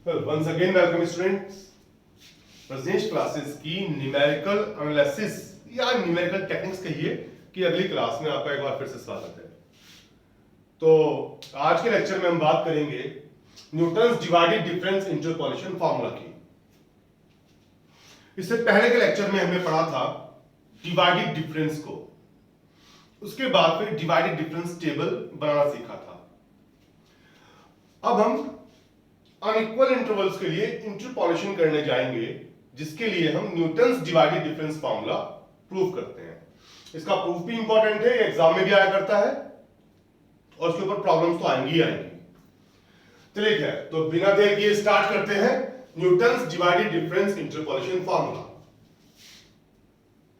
Once again welcome students. Prajnesh classes की numerical analysis या numerical techniques कहिए कि अगली क्लास में आपका एक बार फिर से स्वागत है। तो आज के लेक्चर में हम बात करेंगे Newton's divided difference interpolation formula की। इससे पहले के लेक्चर में हमने पढ़ा था डिवाइडेड डिफरेंस को, उसके बाद फिर डिवाइडेड डिफरेंस टेबल बनाना सीखा था। अब हम अनइक्वल इंटरवल्स के लिए इंटरपोलेशन करने जाएंगे, जिसके लिए हम Newton's divided difference formula prove करते हैं। इसका प्रूफ भी इंपॉर्टेंट है, एग्जाम में भी आया करता है और उसके ऊपर प्रॉब्लम्स तो आएंगी ही आएंगी। चलिए क्या, तो बिना देर किए स्टार्ट करते हैं Newton's divided difference interpolation formula.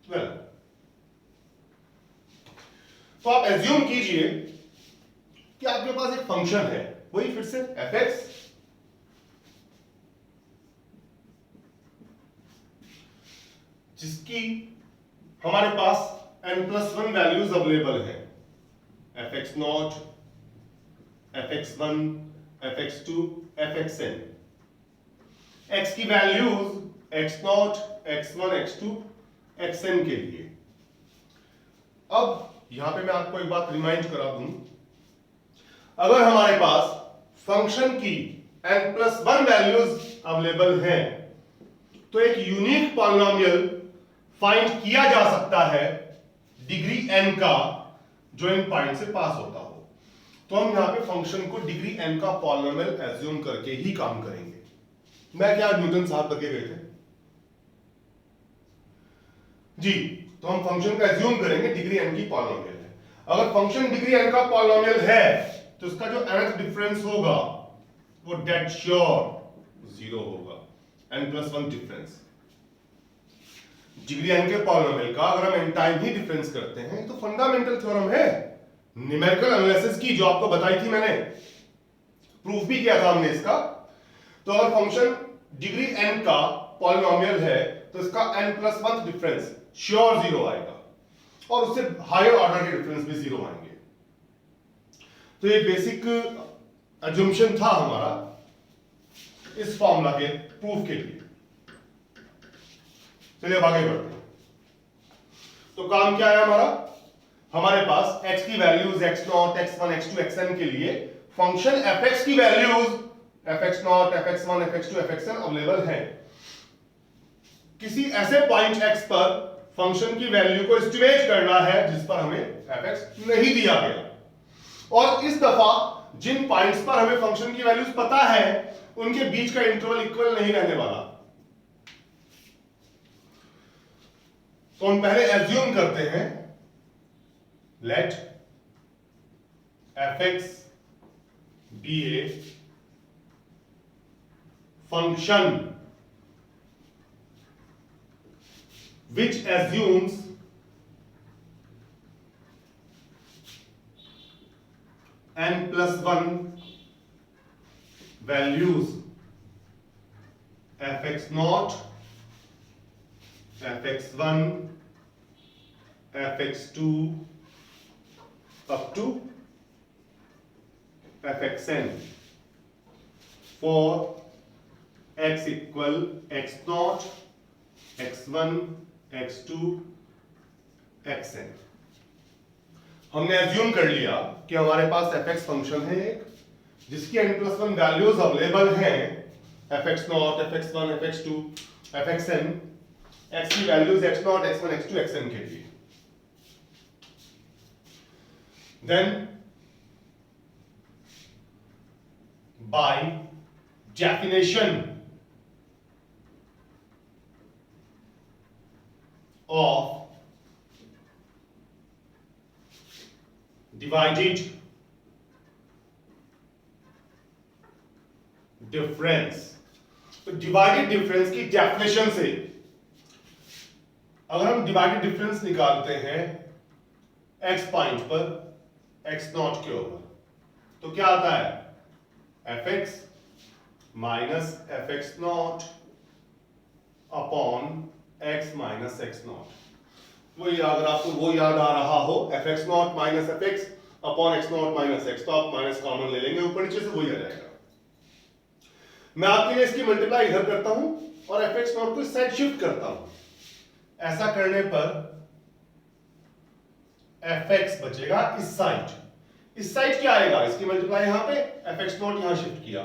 Well, तो आप एज्यूम कीजिए कि आपके पास एक फंक्शन है, वही फिर से fx, जिसकी हमारे पास n+1 वैल्यूज अवेलेबल है, fx0, fx1, fx2, fxn। x की values x0, x1, x2, xn के लिए। अब यहां पे मैं आपको एक बात रिमाइंड करा दूं, अगर हमारे पास फंक्शन की n+1 वैल्यूज अवेलेबल है तो एक यूनिक पॉलिनोमियल फाइंड किया जा सकता है डिग्री n का, जो इन पॉइंट से पास होता हो। तो हम यहां पे फंक्शन को डिग्री n का पॉलिनोमियल एज्यूम करके ही काम करेंगे। मैं क्या न्यूटन साहब करके गए थे जी, तो हम फंक्शन का एज्यूम करेंगे डिग्री n की पॉलिनोमियल है। अगर फंक्शन डिग्री n का पॉलिनोमियल है तो इसका जो nth डिफरेंस होगा वो डेड श्योर 0 होगा, n+1 डिफरेंस। डिग्री n के पॉलिनोमियल का अगर हम n टाइम ही डिफरेंस करते हैं तो फंडामेंटल थ्योरम है न्यूमेरिकल एनालिसिस की, जो आपको बताई थी मैंने, प्रूफ भी किया था हमने इसका। तो अगर फंक्शन डिग्री n का पॉलिनोमियल है तो इसका n+1 डिफरेंस श्योर 0 आएगा और उससे हायर ऑर्डर के डिफरेंस भी 0 आएंगे। तो ये बेसिक अजम्पशन था हमारा इस फॉर्मूला के प्रूफ के लिए। चलिए अब आगे बढ़ते हैं। तो काम क्या है हमारा, हमारे पास x की values x0, x1, x2, xn के लिए फंक्शन fx की values fx0, fx1, fx2, fxn available है। किसी ऐसे पॉइंट x पर फंक्शन की वैल्यू को एस्टिमेट करना है जिस पर हमें fx नहीं दिया गया, और इस दफा जिन पॉइंट्स पर हमें फंक्शन की वैल्यूज पता है उनके बीच का इंटरवल इक्वल नहीं रहने वाला। तो हम पहले एज्यूम करते हैं late fx be a function which assumes n+1 values fx0, fx1, fx2 up to fxn for x equal x0, x1, x2, xn। हमने एज्यूम कर लिया कि हमारे पास fx फंक्शन है एक, जिसकी n+1 वैल्यूज अवेलेबल हैं, fx0, fx1, fx2, fxn। x की values x0, x1, x2, xn के लिए। Then by definition of divided difference, तो डिवाइडेड डिफरेंस की डेफिनेशन से अगर हम डिवाइडेड डिफरेंस निकालते हैं x पॉइंट पर x0 के ऊपर, तो क्या आता है fx minus fx0 upon x minus x0। वही अगर आपको वो याद आ रहा हो fx0 minus fx upon x0 minus x, तो आप माइनस कॉमन ले लेंगे, ऊपर नीचे से वही आ जाएगा। मैं आपके लिए इसकी मल्टीप्लाई इधर करता हूं और fx नॉट को इस साइड शिफ्ट करता हूं। ऐसा करने पर fx बचेगा इस साइड। इस साइड क्या आएगा, इसकी मल्टीप्लाई यहां पे, fx नॉट यहां शिफ्ट किया,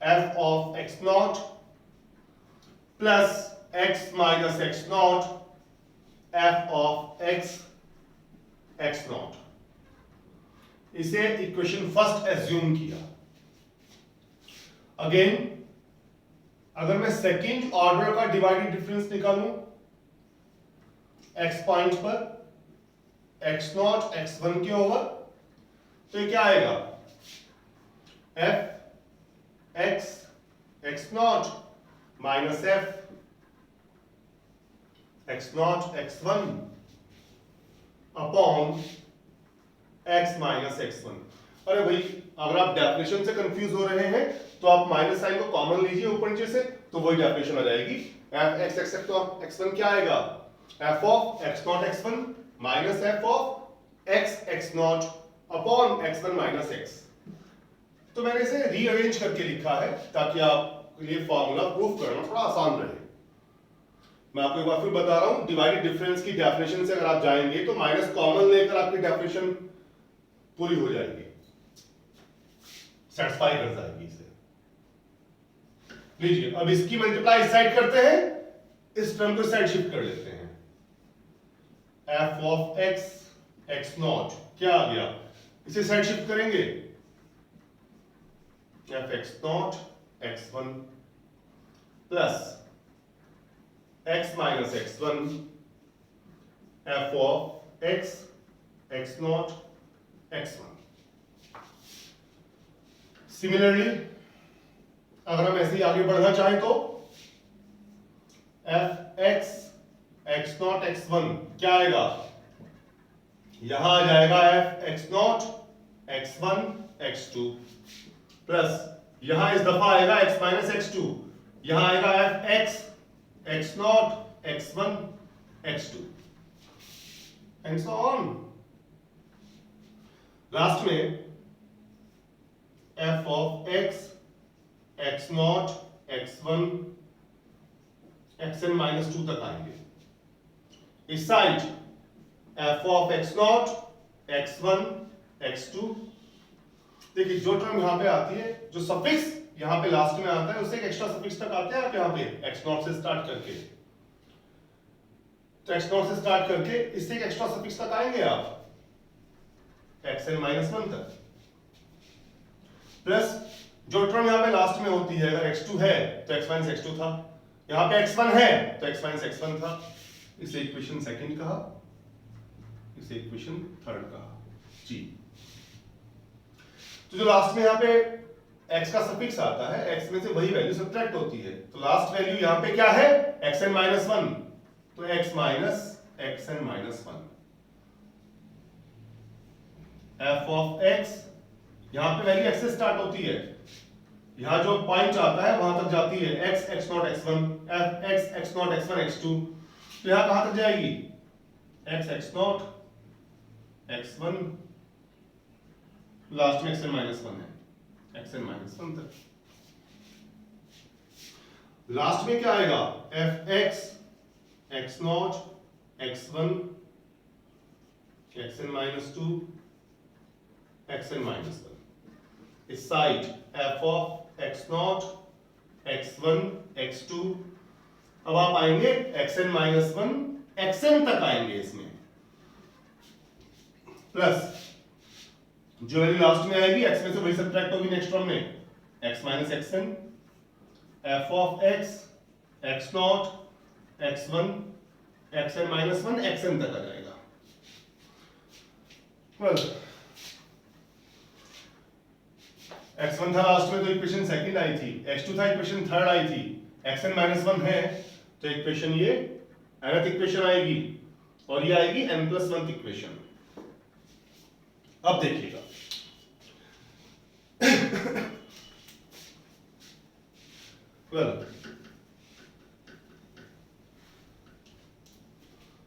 f of x not plus x minus x not f of x not. इसे इक्वेशन फर्स्ट एज्यूम किया। अगेन अगर मैं सेकेंड ऑर्डर का डिवाइडेड डिफरेंस निकालूं x पॉइंट पर, x नॉट x1 के ओवर, तो ये क्या आएगा, f x not minus f x not x1 upon x minus x1। अरे भाई अगर आप डेफिनेशन से कंफ्यूज हो रहे हैं तो आप माइनस साइन को कॉमन लीजिए ऊपर नीचे से, तो वही डेफिनेशन आ जाएगी। f x1 क्या आएगा, f of x not x1 minus f of x not upon x1 minus x। तो मैंने इसे रीअरेंज करके लिखा है ताकि आपके लिए फॉर्मूला प्रूफ करना थोड़ा आसान रहे। मैं आपको एक बार फिर बता रहा हूं, डिवाइडेड डिफरेंस की डेफिनेशन से अगर आप जाएंगे तो माइनस कॉमन लेकर आपकी डेफिनेशन पूरी हो जाएगी, सेटिस्फाई कर जाएगी इसे। लीजिए अब इसकी मल्टीप्लाई इस साइड करते हैं, इस टर्म को साइड शिफ्ट कर लेते हैं। f ऑफ x नॉट क्या आ गया, इसे साइड शिफ्ट करेंगे, f x not x1 plus x minus x1 f of x not x1। Similarly अगर हम ऐसे ही आगे बढ़ना चाहें तो f x नॉट x1 क्या आएगा, यहां आ जाएगा f x not x1 x2 plus यहां इस दफा आएगा x माइनस x2, यहां आएगा f x not x1 x2 and so on. Last में f of x not x1 xn minus 2 तक आएंगे। इस side f of x not x1 x2, देखिए जो टर्म यहां पे आती है, जो सफिक्स यहां पे लास्ट में आता है, उससे एक एक्स्ट्रा सफिक्स तक आते हैं आप यहां पे x नॉट से स्टार्ट करके, तो x नॉट से स्टार्ट करके इससे एक एक्स्ट्रा सफिक्स तक आएंगे आप xn माइनस 1 तक, प्लस जो टर्म यहां पे लास्ट में होती है, अगर x2 है तो x माइनस x2 था, यहां पे x1 है तो x माइनस x1 था, इसे इक्वेशन सेकंड कहा, इसे इक्वेशन थर्ड कहा जी। तो जो लास्ट में यहां पे x का सफिक्स आता है, x में से वही वैल्यू सब्ट्रैक्ट होती है, तो लास्ट वैल्यू यहां पे क्या है, xn माइनस 1, तो x minus xn minus 1। f of x, यहां पे वैल्यू x से स्टार्ट होती है, यहां जो पॉइंट आता है वहां तक जाती है x not x1 f x not x1 x2, तो यहां कहां तक जाएगी, x नॉट x1 लास्ट में xn माइनस 1 है, xn माइनस 1 तक। लास्ट में क्या आएगा, f x not x1 xn minus 2 xn minus 1। इस side f of x not x1 x2, अब आप आएंगे xn माइनस 1 xn तक आएंगे इसमें, प्लस जो वैल्यू लास्ट में आएगी x में से वही सब्ट्रैक्ट होगी नेक्स्ट टर्म में, x minus xn f of x not x1 xn minus 1 xn तक आ जाएगा। well, x1 था लास्ट में तो इक्वेशन सेकंड आई थी, x2 था इक्वेशन थर्ड आई थी, xn माइनस 1 है तो इक्वेशन ये nth इक्वेशन आएगी और ये आएगी n प्लस 1 इक्वेशन। अब देखिएगा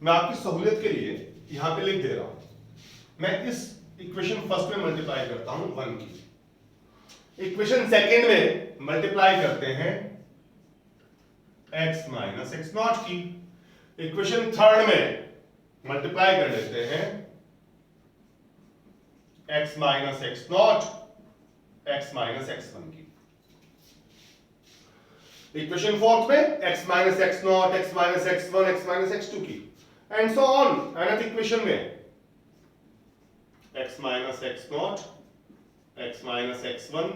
मैं आपकी सहूलियत के लिए यहां पे लिख दे रहा हूं, मैं इस इक्वेशन फर्स्ट में मल्टीप्लाई करता हूं 1 की, इक्वेशन सेकंड में मल्टीप्लाई करते हैं x माइनस एक्स नॉट की, इक्वेशन थर्ड में मल्टीप्लाई कर लेते हैं x minus x not x minus x one की, इक्वेशन फोर्थ में x minus x not x minus x one x minus x two की, and so on. Another equation में x minus x not x minus x one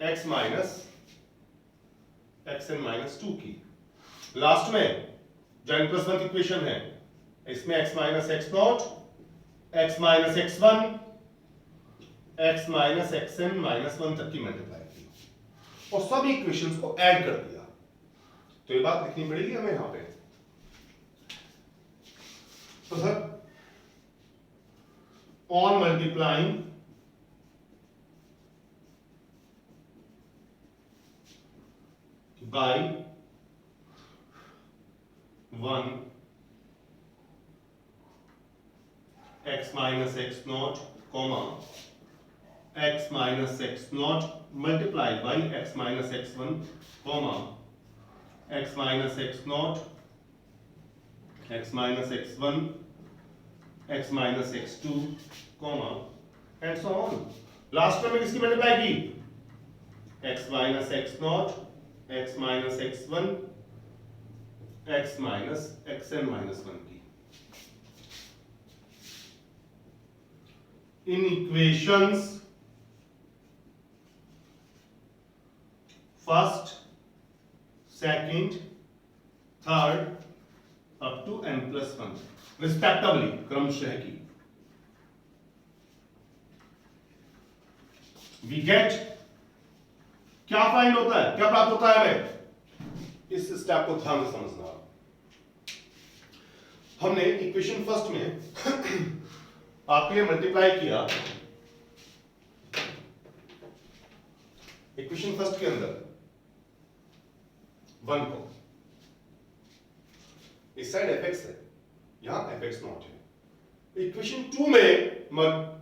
x minus x N minus two की, last में जो n plus one equation है इसमें x minus x not x minus x one x minus x N minus one तक की multiply की और सभी इक्वेशंस को ऐड कर दिया। तो ये बात लिखनी पड़ेगी हमें यहां पे। तो sir on multiplying by 1 x minus x naught comma x minus x naught multiplied by x minus x1 comma x minus x naught x minus x1 x minus x2 comma and so on। Last में किसकी multiply की? x minus x naught x minus x1 x minus xn minus 1 की। इन equations first second third up to n plus one respectively क्रमशः की we get क्या find होता है, क्या प्राप्त होता है हमें? इस स्टेप को ध्यान से समझना। हमने इक्वेशन फर्स्ट में आपके लिए मल्टीप्लाई किया, इक्वेशन फर्स्ट के अंदर वन को इस साइड fx है, यहां fx नॉट है। इक्वेशन टू में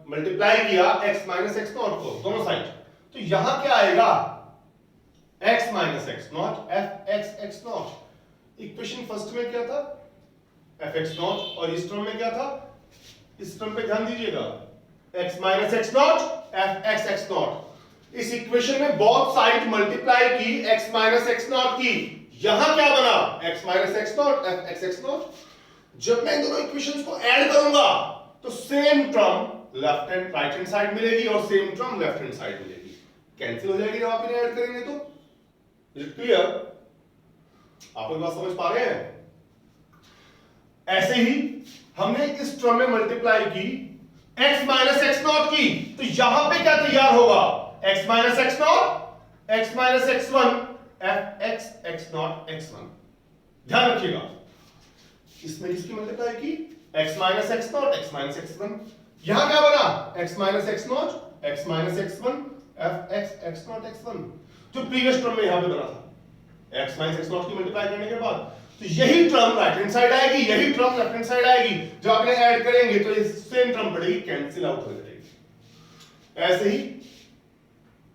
मल्टीप्लाई किया x माइनस एक्स नॉट को दोनों साइड, तो यहां क्या आएगा? x minus x not F x x not. Equation first में क्या था? एफ एक्स नॉट, और इस टर्म में क्या था? इस टर्म पे ध्यान दीजिएगा, x minus x not F x x not. इस इक्वेशन में बोथ साइड मल्टीप्लाई की x माइनस एक्स नॉट की, यहां क्या बना? x minus x not F x x not. जब मैं दोनों इक्वेशंस को ऐड करूंगा तो same term left hand right hand side मिलेगी और same term left hand side मिलेगी, कैंसिल हो जाएगी जब आप इन्हें ऐड करेंगे। तो इज इट क्लियर? आप लोग बात समझ पा रहे हैं? ऐसे ही हमने इस टर्म में मल्टीप्लाई की x माइनस एक्स नॉट की, तो यहां पे क्या तैयार होगा? x minus x not x minus x one F x x not x one. ध्यान रखिएगा, इसमें किसकी मल्टीप्लाई की? x minus x not x minus x one. यहां क्या बना? x minus x not x minus x one F x x not x one, जो previous term में यहां पे बना था। x माइनस एक्स नॉट की मल्टीप्लाई करने के बाद तो यही टर्म राइट हैंड साइड आएगी, यही टर्म लेफ्ट हैंड साइड आएगी। जब आपने ऐड करेंगे तो ये सेम टर्म पड़ेगी, कैंसिल आउट हो जाएगी। ऐसे ही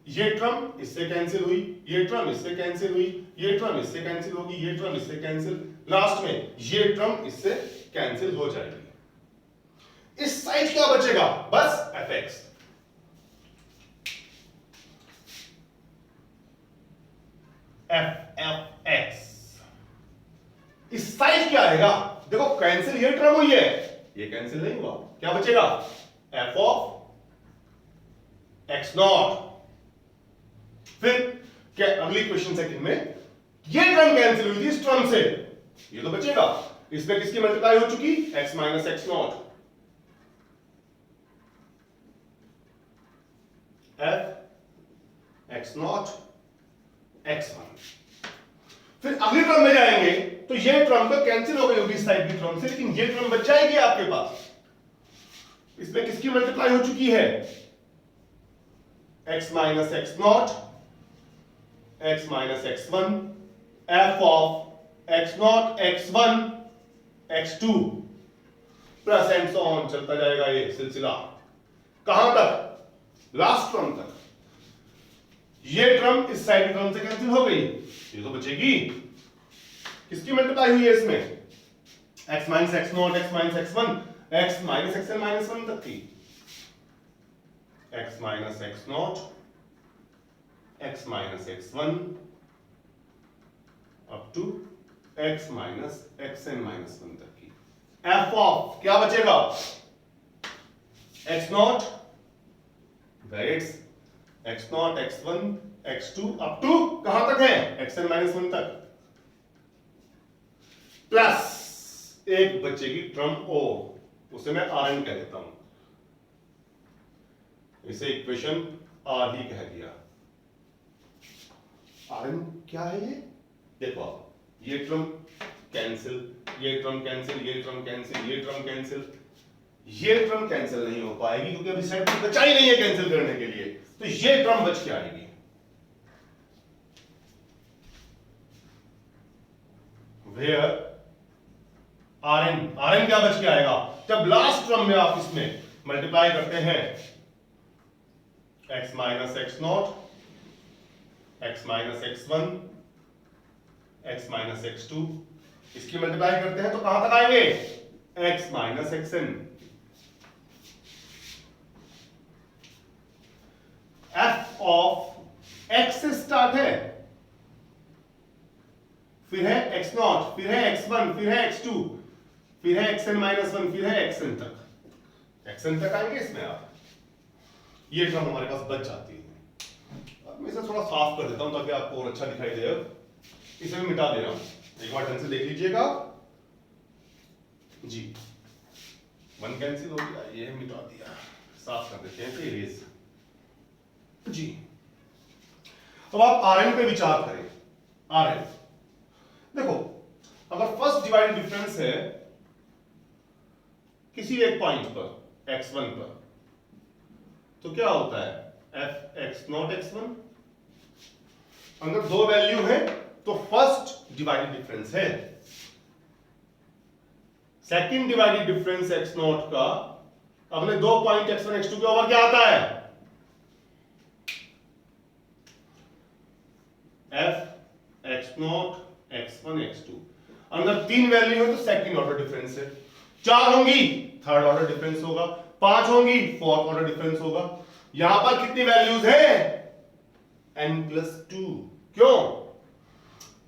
ये टर्म इससे कैंसिल हुई, ये टर्म इससे कैंसिल हुई, ये टर्म इससे कैंसिल होगी, ये टर्म इससे कैंसिल, लास्ट में ये टर्म इससे कैंसिल हो जाएगी। इस साइड क्या बचेगा? बस fx। fx इस साइड क्या आएगा? देखो कैंसिल ये टर्म हुई है, ये कैंसिल नहीं हुआ, क्या बचेगा? f of x not. फिर क्या अगली क्वेश्चन सेकंड में ये टर्म कैंसिल हुई थी इस टर्म से, ये तो बचेगा। इसमें किसकी मल्टीप्लाई हो चुकी? x minus x not f x not x one. फिर अगली टर्म में जाएंगे तो ये टर्म तो कैंसिल हो गई होगी इस साइड की टर्म से, लेकिन ये टर्म बच जाएगी आपके पास। इसमें किसकी मल्टीप्लाई हो चुकी है? x minus x not x minus x one f of x not x one x two plus and so on चलता जाएगा ये सिलसिला। कहां तक? लास्ट टर्म तक। ये टर्म इस साइड की टर्म से कैंसिल हो गई, ये तो बचेगी। किसकी मल्टीप्लाई हुई है इसमें, x minus x not, x minus x one, x minus x N minus one तक की, x minus x not, x minus x one up to x minus x N minus one तक की। f of क्या बचेगा, x not brackets x not, x1, x2 up to कहां तक है, xn minus one तक, प्लस एक बचेगी टर्म o, उसे मैं rn कह देता हूं, इसे इक्वेशन r ही कह दिया। rn क्या है ये, देखो आप, ये टर्म कैंसिल, ये टर्म कैंसिल, ये टर्म कैंसिल, ये टर्म कैंसिल, ये टर्म कैंसिल नहीं हो पाएगी क्योंकि अभी सेट बचा ही नहीं है कैंसिल करने के लिए, तो ये टर्म बच के आएगी। Where rn क्या बच के आएगा, जब लास्ट टर्म में आप इसमें मल्टीप्लाई करते हैं x minus x not, x minus x one, x minus x two, इसकी मल्टीप्लाई करते हैं तो कहां तक आएंगे, x minus x N. f of x से स्टार्ट है, फिर है x नॉट, फिर है x1, फिर है x2, फिर है xn माइनस वन, फिर है xn तक, xn तक आएंगे इसमें आप, ये टर्म हमारे पास बच जाती है। अब मैं इसे थोड़ा साफ कर देता हूं ताकि आपको और अच्छा दिखाई दे, इसे मैं मिटा दे रहा हूं, एक बार ढंग से देख लीजिएगा जी। वन कैंसिल हो गया, ये मिटा दिया, साफ कर देते हैं इरेज जी। अब आप rn पे विचार करें, rn देखो, अगर फर्स्ट डिवाइडेड डिफरेंस है किसी एक पॉइंट पर x1 पर, तो क्या होता है f x नॉट x1, अगर दो वैल्यू है तो फर्स्ट डिवाइडेड डिफरेंस है, second divided difference x not का अपने दो पॉइंट x1 x2 के ओवर क्या आता है, f x not x1 x2, अगर तीन वैल्यू है तो सेकंड ऑर्डर डिफरेंस है, चार होंगी थर्ड ऑर्डर डिफरेंस होगा, पांच होंगी फोर्थ ऑर्डर डिफरेंस होगा। यहां पर कितनी वैल्यूज है, n+2, क्यों,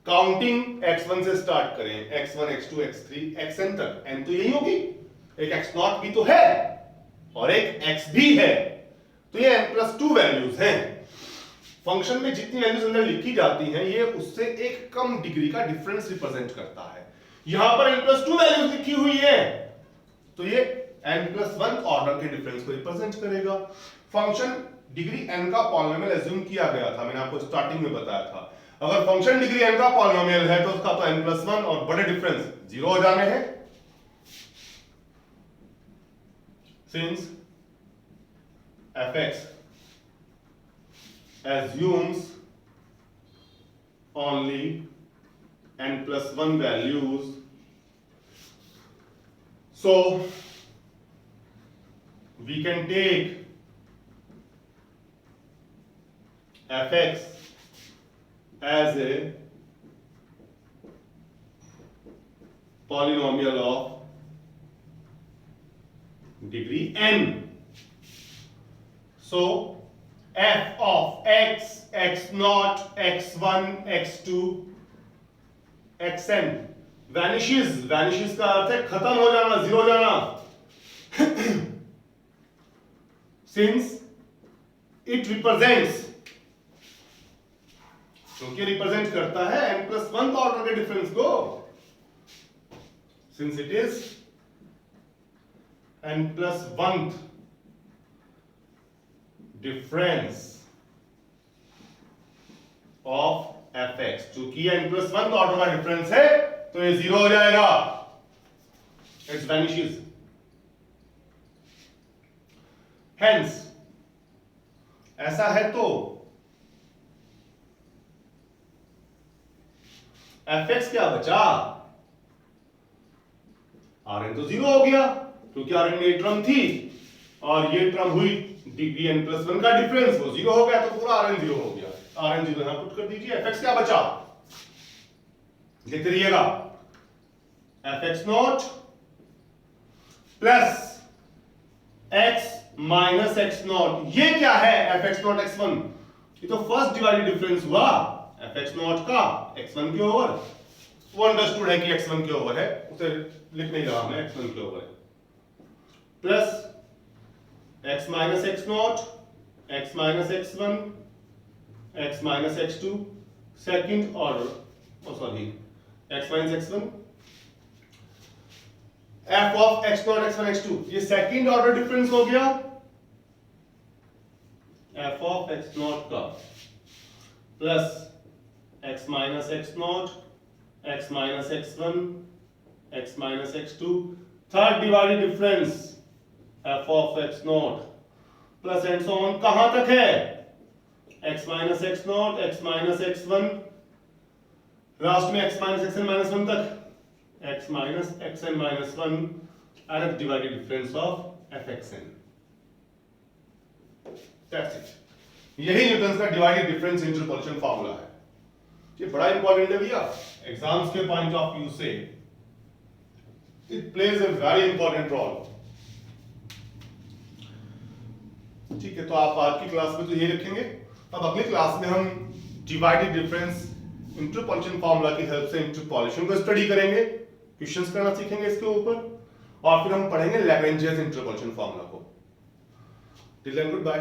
काउंटिंग x1 से स्टार्ट करें, x1 x2 x3 xn तक, n तो यही होगी, एक x0 भी तो है और एक x भी है, तो ये n+2 वैल्यूज हैं। फंक्शन में जितनी वैल्यूज अंदर लिखी जाती हैं ये उससे एक कम डिग्री का डिफरेंस रिप्रेजेंट करता है। यहां पर n+2 वैल्यूज लिखी हुई है तो ये n+1 ऑर्डर के डिफरेंस को रिप्रेजेंट करेगा। फंक्शन डिग्री n का पॉलिनोमियल एज्यूम किया गया था, मैंने आपको स्टार्टिंग में बताया था। अगर फंक्शन डिग्री n का पॉलिनोमियल है तो उसका तो n+1 और बड़े डिफरेंस 0 हो जाने हैं। Since fx assumes only n+1 values, so we can take fx as a polynomial of degree n. So f of x, x0, x1, x2, xn vanishes, vanishes का अर्थ है खत्म हो जाना, जीरो हो जाना। Since it represents, क्योंकि represent करता है n+1 ऑर्डर के डिफरेंस को, since it is n+1 difference of fx, चूंकि n+1 ऑर्डर का डिफरेंस है तो ये 0 हो जाएगा, इट्स वैनिशेस। हेंस ऐसा है तो fx क्या बचा, rn तो 0 हो गया क्योंकि rn में ये टर्म थी और ये टर्म हुई vn प्लस 1 का डिफरेंस वो 0 हो गया, तो पूरा rn 0 हो गया। rn 0 यहां पुट कर दीजिए। fx क्या बचा, लिखते रहिएगा, fx not plus x minus x not. ये क्या है fx नॉट x1, ये तो फर्स्ट डिवाइडेड डिफरेंस हुआ fx नॉट का x1 के ओवर। वो अंडरस्टूड है कि x1 के ओवर है, उसे लिख नहीं रहा मैं, x1 के ओवर है, plus x minus x not, x minus x1, x minus x2, second order, sorry x minus x1, f of x not x1 x2, ये सेकेंड ऑर्डर डिफरेंस हो गया f ऑफ x नॉट का, plus x minus x not, x minus x1, x minus x2, third divided difference f of x not, plus and so on. कहां तक है, x minus x not, x minus x1, last में x minus xn minus 1 तक, x minus xn minus 1, nth divided difference of fxn। That's it. यही Newton का divided difference interpolation formula है। ये बड़ा इंपॉर्टेंट है भैया, एग्जाम्स के पॉइंट ऑफ व्यू से it plays a very important role. ठीक है, तो आप आज की क्लास में तो ये रखेंगे। अब अगली क्लास में हम डिवाइडेड डिफरेंस इंटरपोलेशन फार्मूला की हेल्प से इंटरपोलेशन को स्टडी करेंगे, क्वेश्चंस करना सीखेंगे इसके ऊपर, और फिर हम पढ़ेंगे लैग्रेंजियस इंटरपोलेशन फार्मूला को। Till then good bye.